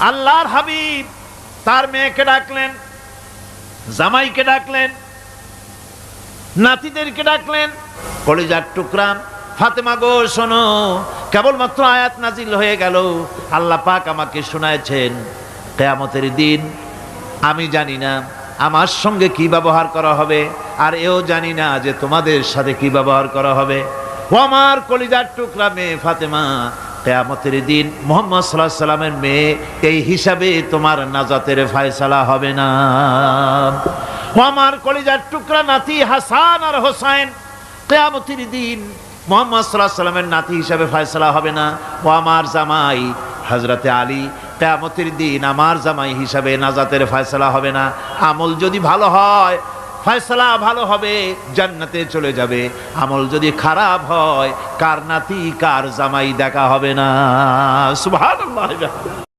আল্লাহর হাবিব তার মেয়েকে ডাকলেন, জামাইকে ডাকলেন, নাতিদেরকে ডাকলেন, কলিজার টুকরা ফাতেমা গো শোনো, কেবলমাত্র আয়াত নাজিল হয়ে গেল, আল্লাহ পাক আমাকে শোনায়ছেন কিয়ামতের দিন আমি জানি না আমার সঙ্গে কি ব্যবহার করা হবে, আর এও জানি না যে তোমাদের সাথে কি ব্যবহার করা হবে। ও আমার কলিজার টুকরা মেয়ে ফাতেমা, কিয়ামতের দিন মুহাম্মদ সাল্লাল্লাহু আলাইহি সাল্লামের মেয়ে এই হিসাবে তোমার নাজাতের ফয়সালা হবে না। ও আমার কলিজার টুকরা নাতি হাসান আর হোসেন, কিয়ামতের দিন মুহাম্মদ সাল্লাল্লাহু আলাইহি সাল্লামের নাতি হিসাবে ফয়সালা হবে না। ও আমার জামাই হযরতে আলী, কিয়ামতের দিন আমার জামাই হিসাবে নাজাতের ফয়সালা হবে না। আমল যদি ভালো হয় ফয়সালা ভালো হবে, জান্নাতে চলে যাবে। আমল যদি খারাপ হয় কার নাতি কার জামাই দেখা হবে না। সুবহানাল্লাহ।